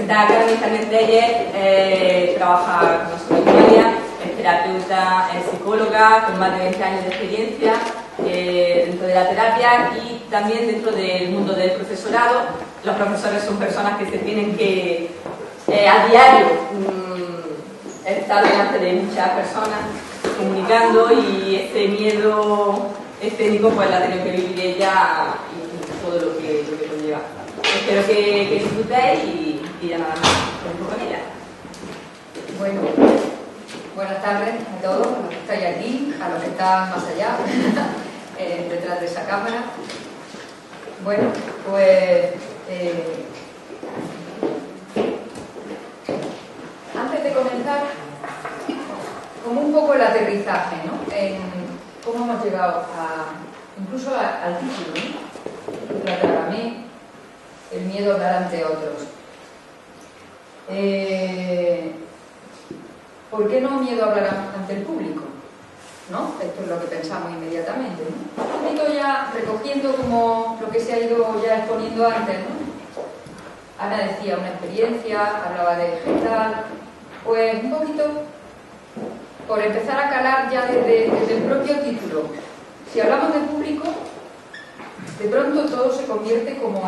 presentar a Carmen. Carmen Tellez trabaja con nosotros en Italia, es terapeuta, es psicóloga con más de 20 años de experiencia dentro de la terapia y también dentro del mundo del profesorado. Los profesores son personas que se tienen que a diario estar delante de muchas personas comunicando, y este miedo escénico pues la ha tenido que vivir ella y todo lo que conlleva. Espero que disfrutéis y ya nada más, con ella. Bueno, buenas tardes a todos, a los que estáis aquí, a los que están más allá, detrás de esa cámara. Bueno, pues antes de comenzar, como un poco el aterrizaje, ¿no? En cómo hemos llegado incluso al título, ¿no? La tragamé, el miedo a hablar ante otros. ¿Por qué no miedo a hablar ante el público? ¿No? Esto es lo que pensamos inmediatamente, ¿no? Un poquito ya recogiendo como lo que se ha ido ya exponiendo antes, ¿no? Ana decía una experiencia, hablaba de gestal, pues un poquito por empezar a calar ya desde el propio título. Si hablamos de público, de pronto todo se convierte como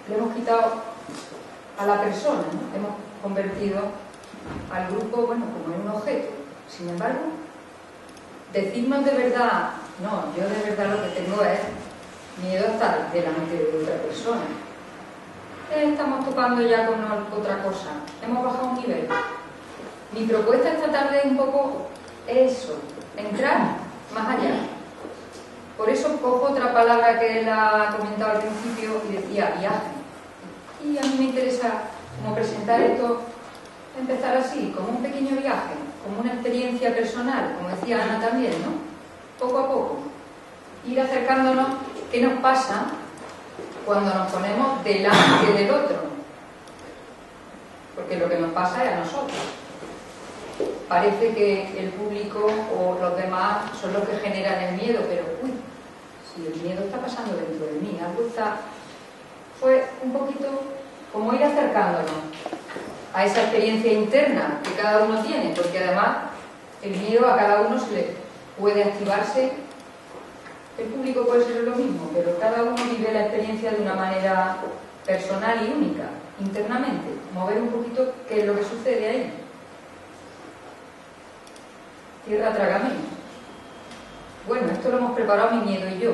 le hemos quitado a la persona, ¿no? Hemos convertido al grupo, bueno, como en un objeto. Sin embargo, decirnos de verdad, no, yo de verdad lo que tengo es miedo a estar delante de otra persona. Estamos tocando ya con otra cosa, hemos bajado un nivel. Mi propuesta esta tarde es un poco eso, entrar más allá. Por eso cojo otra palabra que él ha comentado al principio y decía viaje. Y a mí me interesa como presentar esto, empezar así, como un pequeño viaje, como una experiencia personal, como decía Ana también, ¿no? Poco a poco. Ir acercándonos, ¿qué nos pasa cuando nos ponemos delante del otro? Porque lo que nos pasa es a nosotros. Parece que el público o los demás son los que generan el miedo, pero uy, si el miedo está pasando dentro de mí, algo está... Fue un poquito como ir acercándonos a esa experiencia interna que cada uno tiene, porque además el miedo a cada uno se le puede activarse. El público puede ser lo mismo, pero cada uno vive la experiencia de una manera personal y única, internamente. Mover un poquito qué es lo que sucede ahí. Tierra, trágame. Bueno, esto lo hemos preparado mi miedo y yo.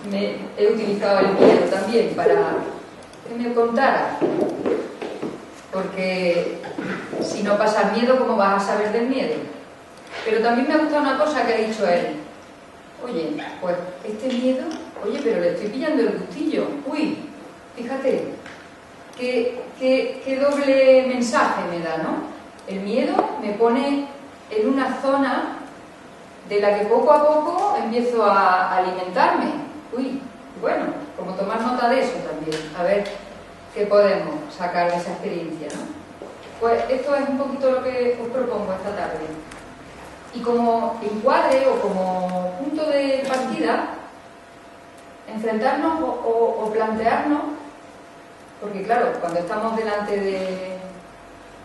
He utilizado el miedo también para que me contara. Porque si no pasas miedo, ¿cómo vas a saber del miedo? Pero también me ha gustado una cosa que ha dicho él. Oye, pues este miedo, oye, pero le estoy pillando el gustillo. Uy, fíjate, qué doble mensaje me da, ¿no? El miedo me pone en una zona de la que poco a poco empiezo a alimentarme. Uy, bueno, como tomar nota de eso también, a ver qué podemos sacar de esa experiencia, ¿no? Pues esto es un poquito lo que os propongo esta tarde. Y como encuadre o como punto de partida, enfrentarnos o plantearnos, porque claro, cuando estamos delante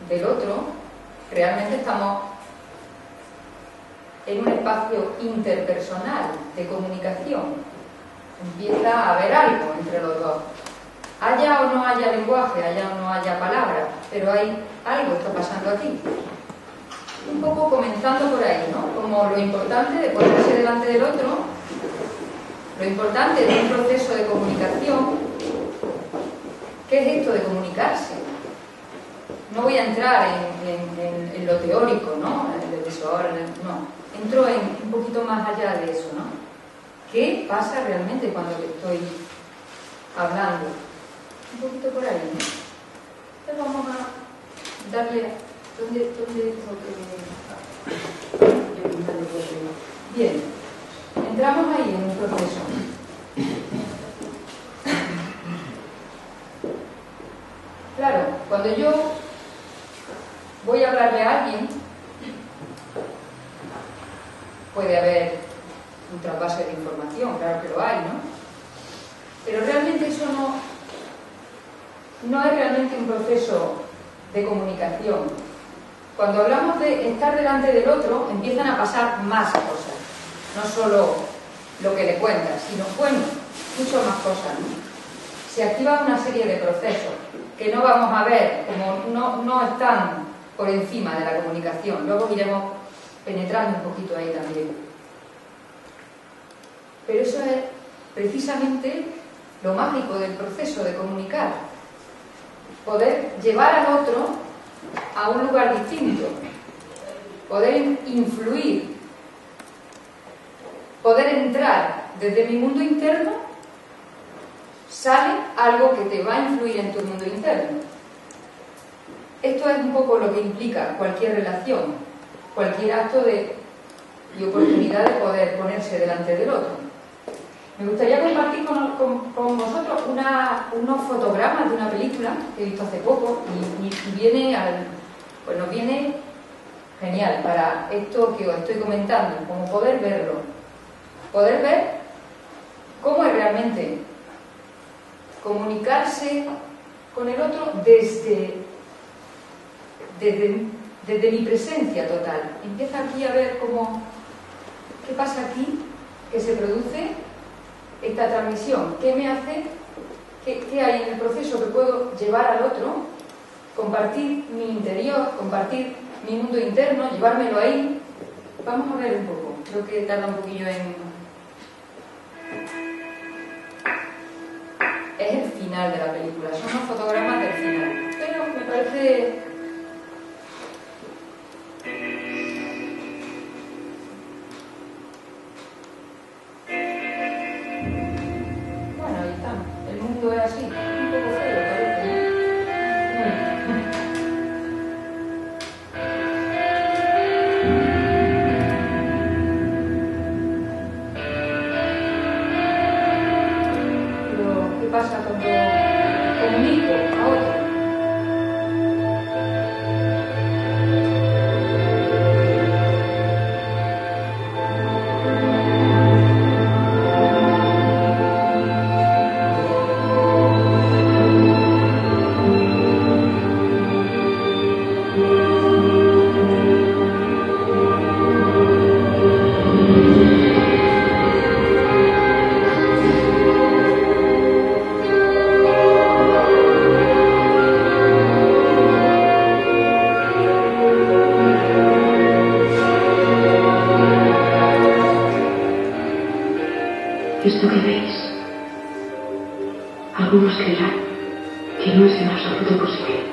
del otro, realmente estamos en un espacio interpersonal de comunicación. Empieza a haber algo entre los dos. Haya o no haya lenguaje, haya o no haya palabras, pero hay algo que está pasando aquí. Un poco comenzando por ahí, ¿no? Como lo importante de ponerse delante del otro, lo importante de un proceso de comunicación. ¿Qué es esto de comunicarse? No voy a entrar en lo teórico, ¿no? En el desorden, no. Entro un poquito más allá de eso, ¿no? ¿Qué pasa realmente cuando te estoy hablando? Un poquito por ahí, ¿no? Entonces vamos a darle... ¿Dónde tengo que...? Bien. Entramos ahí en un proceso. Claro, cuando yo voy a hablarle a alguien, puede haber un trasvase de información, claro que lo hay, ¿no? Pero realmente eso no es realmente un proceso de comunicación. Cuando hablamos de estar delante del otro, empiezan a pasar más cosas. No solo lo que le cuentas, sino, bueno, mucho más cosas, ¿no? Se activa una serie de procesos que no vamos a ver, como no están por encima de la comunicación. Luego iremos penetrando un poquito ahí también. Pero eso es precisamente lo mágico del proceso de comunicar. Poder llevar al otro a un lugar distinto, poder influir, poder entrar desde mi mundo interno, sale algo que te va a influir en tu mundo interno. Esto es un poco lo que implica cualquier relación, cualquier acto y oportunidad de poder ponerse delante del otro. Me gustaría compartir con vosotros unos fotogramas de una película que he visto hace poco y pues nos viene genial para esto que os estoy comentando, como poder verlo, poder ver cómo es realmente comunicarse con el otro desde mi presencia total. Empieza aquí a ver qué pasa aquí, que se produce esta transmisión, qué me hace, qué hay en el proceso que puedo llevar al otro, compartir mi interior, compartir mi mundo interno, llevármelo ahí. Vamos a ver un poco, creo que tarda un poquillo en... Es el final de la película, son unos fotogramas del final, pero me parece... Es así, un poco feo, parece, ¿no? Pero, ¿qué pasa cuando comunico a otro? Esto que veis, algunos creerán que no es en absoluto posible.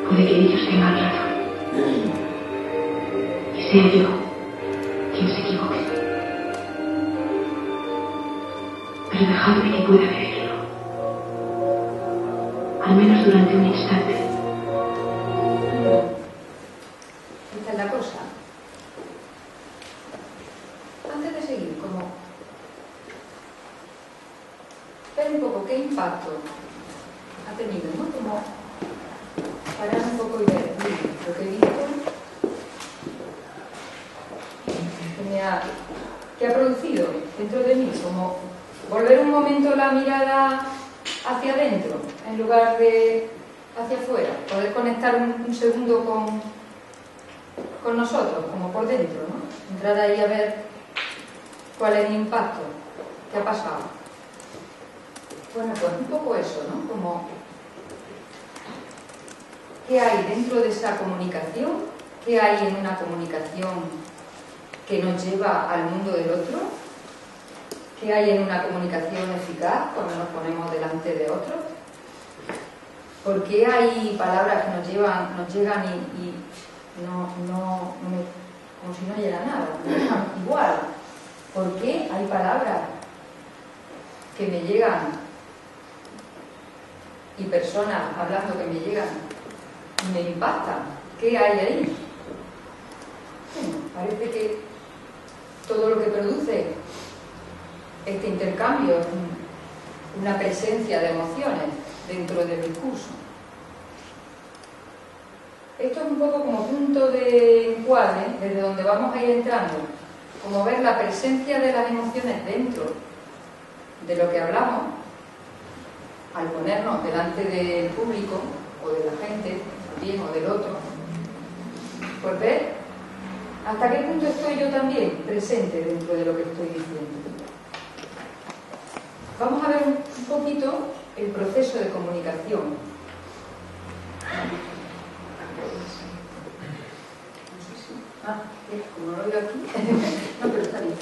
Puede que ellos tengan razón y sea yo quien se equivoque. Pero dejadme que pueda vivirlo, al menos durante un instante. Esta es la cosa. Antes de seguir, ver un poco qué impacto ha tenido, ¿no? Como parar un poco y ver lo que he visto, que ha producido dentro de mí, como volver un momento la mirada hacia adentro en lugar de hacia afuera, poder conectar un segundo con nosotros, como por dentro, ¿no? Entrar ahí a ver cuál es el impacto que ha pasado. Bueno, pues un poco eso, ¿no? Como ¿qué hay dentro de esa comunicación? ¿Qué hay en una comunicación que nos lleva al mundo del otro? ¿Qué hay en una comunicación eficaz cuando nos ponemos delante de otros? ¿Por qué hay palabras que nos llegan y como si no llega nada, me dejan igual? ¿Por qué hay palabras que me llegan y personas hablando que me llegan y me impactan? ¿Qué hay ahí? Bueno, parece que todo lo que produce este intercambio es una presencia de emociones dentro del discurso. Esto es un poco como punto de encuadre desde donde vamos a ir entrando, como ver la presencia de las emociones dentro de lo que hablamos ponernos delante del público o de la gente, también, o del otro, pues ver hasta qué punto estoy yo también presente dentro de lo que estoy diciendo. Vamos a ver un poquito el proceso de comunicación. Como no lo oigo aquí. No, pero está bien.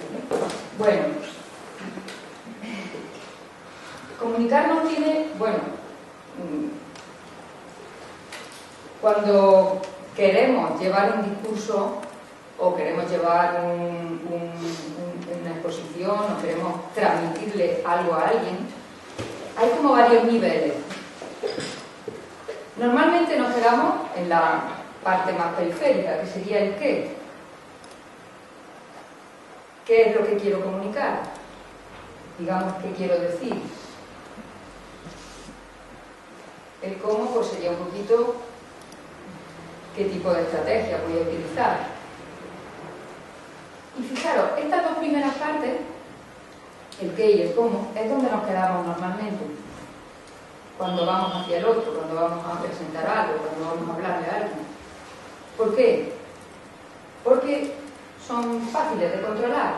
Bueno, comunicarnos tiene, bueno, cuando queremos llevar un discurso o queremos llevar una exposición o queremos transmitirle algo a alguien, hay como varios niveles. Normalmente nos quedamos en la parte más periférica, que sería el qué. ¿Qué es lo que quiero comunicar? Digamos, ¿qué quiero decir? El cómo, pues sería un poquito qué tipo de estrategia voy a utilizar. Y fijaros, estas dos primeras partes, el qué y el cómo, es donde nos quedamos normalmente. Cuando vamos hacia el otro, cuando vamos a presentar algo, cuando vamos a hablarle a alguien. ¿Por qué? Porque son fáciles de controlar.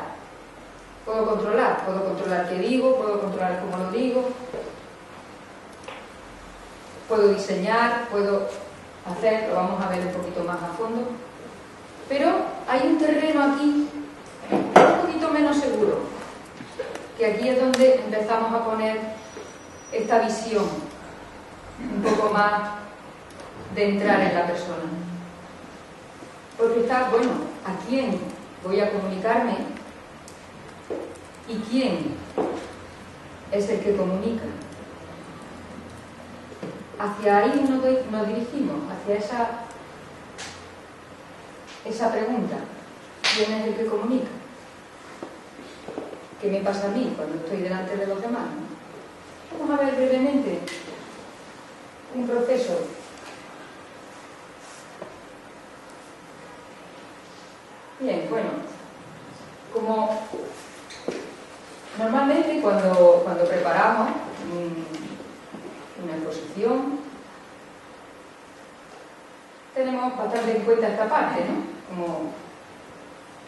Puedo controlar qué digo, puedo controlar cómo lo digo, puedo diseñar, puedo hacer, lo vamos a ver un poquito más a fondo. Pero hay un terreno aquí un poquito menos seguro, que aquí es donde empezamos a poner esta visión un poco más de entrar en la persona. Porque está, bueno, ¿a quién voy a comunicarme? ¿Y quién es el que comunica? Hacia ahí nos dirigimos, hacia esa pregunta. ¿Quién es el que comunica? ¿Qué me pasa a mí cuando estoy delante de los demás? Vamos a ver brevemente un proceso. Bien, bueno, como normalmente cuando preparamos una exposición, tenemos bastante en cuenta esta parte, ¿no? Como,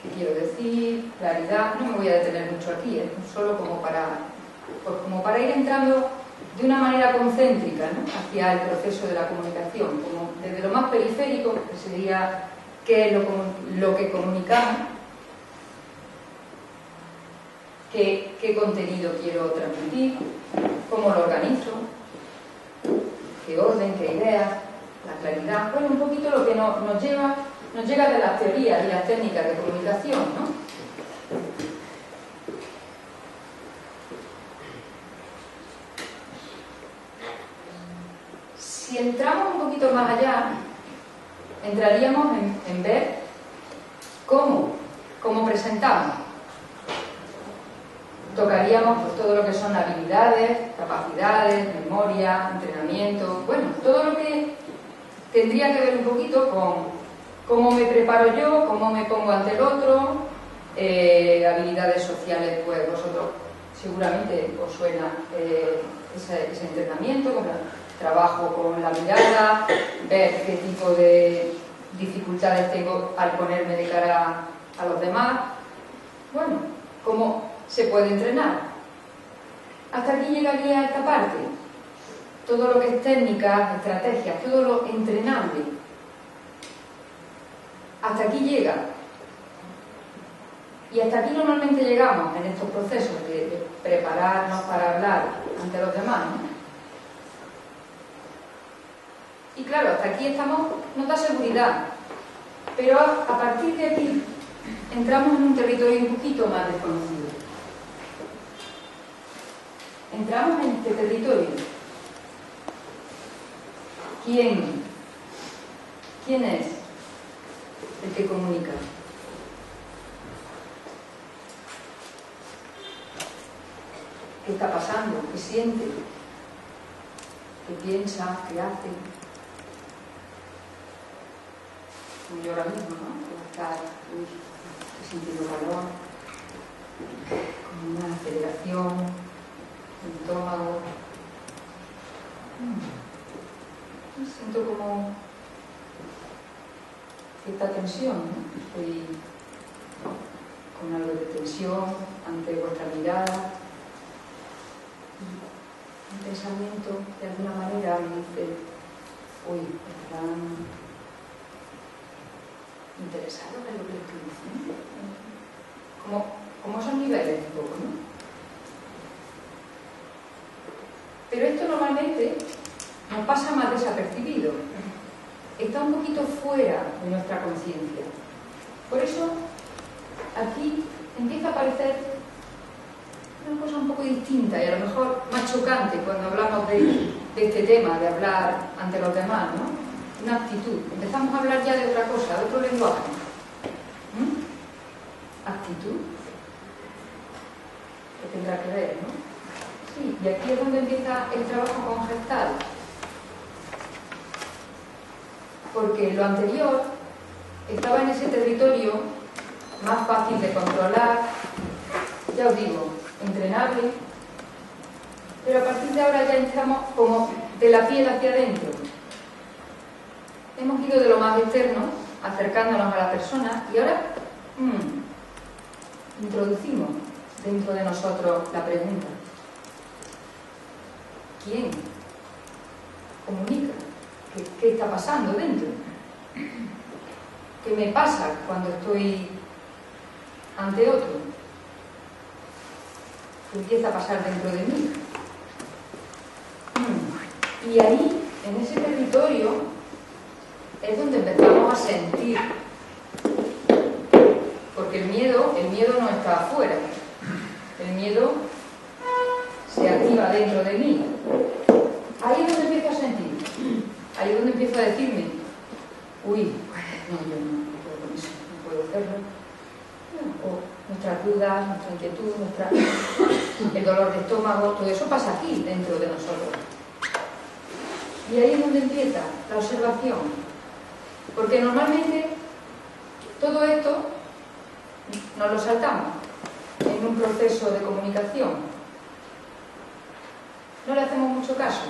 ¿qué quiero decir? Claridad. No me voy a detener mucho aquí, es solo como para ir entrando de una manera concéntrica, ¿no? Hacia el proceso de la comunicación, como desde lo más periférico, que sería qué es lo que comunicamos, qué contenido quiero transmitir, cómo lo organizo, qué orden, qué ideas, la claridad. Bueno, un poquito lo que nos llega de las teorías y las técnicas de comunicación, ¿no? Si entramos un poquito más allá, entraríamos en ver cómo presentamos. Tocaríamos pues, todo lo que son habilidades, capacidades, memoria, entrenamiento, bueno, todo lo que tendría que ver un poquito con cómo me preparo yo, cómo me pongo ante el otro, habilidades sociales, pues vosotros seguramente os suena ese entrenamiento, como trabajo con la mirada, ver qué tipo de dificultades tengo al ponerme de cara a los demás. Bueno, cómo se puede entrenar. Hasta aquí llegaría esta parte. Todo lo que es técnicas, estrategias, todo lo entrenable. Hasta aquí llega. Y hasta aquí normalmente llegamos en estos procesos de prepararnos para hablar ante los demás, ¿no? Y claro, hasta aquí nos da seguridad. Pero a partir de aquí entramos en un territorio un poquito más desconocido. Entramos en este territorio. ¿Quién es el que comunica? ¿Qué está pasando? ¿Qué siente? ¿Qué piensa? ¿Qué hace? Como yo ahora mismo, ¿no? He sentido calor, como una aceleración, el estómago. siento como cierta tensión, ¿no? Estoy con algo de tensión ante vuestra mirada. Un pensamiento, de alguna manera, me dice, uy, están interesados en lo que les estoy diciendo. Como esos niveles un poco, ¿no? Pero esto normalmente nos pasa más desapercibido. Está un poquito fuera de nuestra conciencia. Por eso, aquí empieza a aparecer una cosa un poco distinta y a lo mejor más chocante cuando hablamos de este tema, de hablar ante los demás, ¿no? Una actitud. Empezamos a hablar ya de otra cosa, de otro lenguaje. Actitud. Que tendrá que ver, ¿no? Sí, y aquí es donde empieza el trabajo con Gestalt. Porque lo anterior estaba en ese territorio más fácil de controlar, ya os digo, entrenable, pero a partir de ahora ya entramos como de la piel hacia adentro. Hemos ido de lo más externo, acercándonos a la persona, y ahora introducimos dentro de nosotros la pregunta: ¿quién comunica? ¿Qué está pasando dentro? ¿Qué me pasa cuando estoy ante otro? ¿Qué empieza a pasar dentro de mí? Y ahí, en ese territorio, es donde empezamos a sentir. Porque el miedo no está afuera. El miedo se activa dentro de mí. Ahí es donde empiezo a sentir. Ahí es donde empiezo a decirme, uy, no, yo no puedo con eso, no puedo hacerlo. O nuestras dudas, nuestra inquietud, el dolor de estómago, todo eso pasa aquí, dentro de nosotros. Y ahí es donde empieza la observación. Porque normalmente todo esto nos lo saltamos en un proceso de comunicación. No le hacemos mucho caso.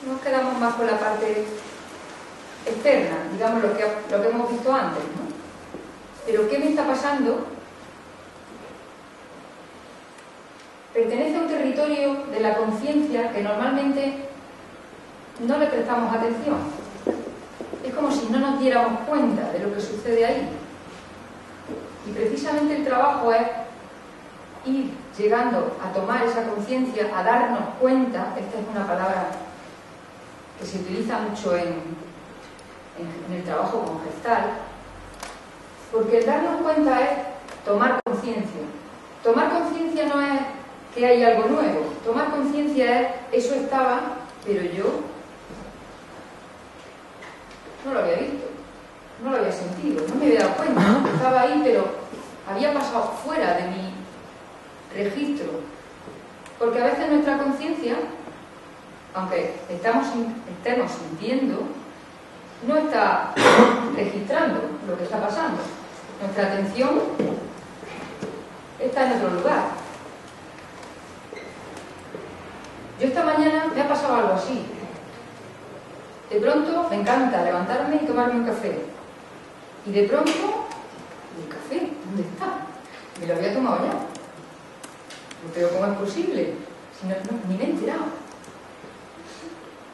Nos quedamos más con la parte externa, digamos lo que hemos visto antes, ¿no? Pero ¿qué me está pasando? Pertenece a un territorio de la conciencia que normalmente no le prestamos atención. Es como si no nos diéramos cuenta de lo que sucede ahí. Y precisamente el trabajo es ir llegando a tomar esa conciencia, a darnos cuenta. Esta es una palabra que se utiliza mucho en el trabajo con Gestalt, porque el darnos cuenta es tomar conciencia. Tomar conciencia no es que hay algo nuevo. Tomar conciencia es, eso estaba, pero yo no lo había visto, no lo había sentido, no me había dado cuenta. Estaba ahí, pero había pasado fuera de mi registro. Porque a veces nuestra conciencia, aunque estemos sintiendo, no está registrando lo que está pasando. Nuestra atención está en otro lugar. Yo esta mañana me ha pasado algo así. De pronto me encanta levantarme y tomarme un café. Y de pronto, ¿el café? ¿Dónde está? Me lo había tomado ya. Pero ¿cómo es posible? Si no, ni me he enterado.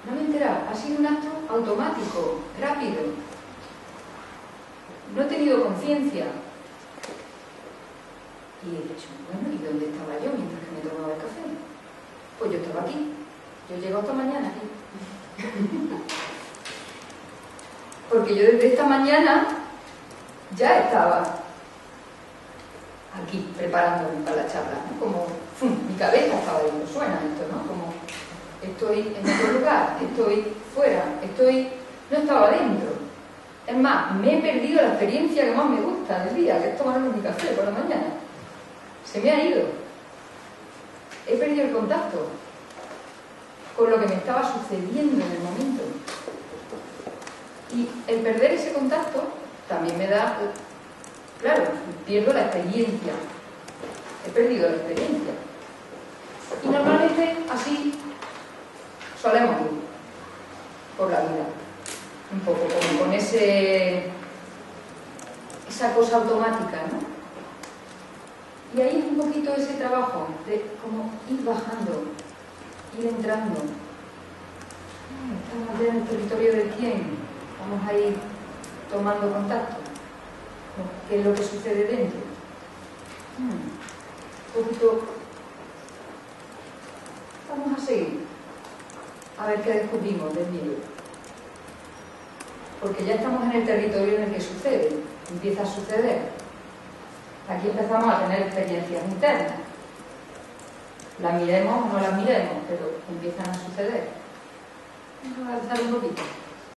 No me he enterado. Ha sido un acto automático, rápido. No he tenido conciencia. Y he dicho, bueno, ¿y dónde estaba yo mientras que me tomaba el café? Pues yo estaba aquí. Yo llego esta mañana aquí. Porque yo desde esta mañana ya estaba aquí preparándome para la charla, ¿no? Como mi cabeza estaba ahí, suena esto, ¿no? Como estoy en otro lugar, estoy fuera, no estaba dentro. Es más, me he perdido la experiencia que más me gusta del día, que es tomarme mi café por la mañana. Se me ha ido. He perdido el contacto con lo que me estaba sucediendo en el momento. Y el perder ese contacto también me da, claro, pierdo la experiencia. He perdido la experiencia. Y normalmente así solemos ir. por la vida. Un poco como con esa cosa automática, ¿no? Y ahí es un poquito ese trabajo de como ir bajando, ir entrando. Estamos ya en el territorio de quién, vamos a ir tomando contacto con qué es lo que sucede dentro. Un poquito. Vamos a seguir a ver qué descubrimos del miedo, porque ya estamos en el territorio en el que sucede, empieza a suceder. Aquí empezamos a tener experiencias internas, las miremos o no las miremos, pero empiezan a suceder. Vamos a avanzar un poquito.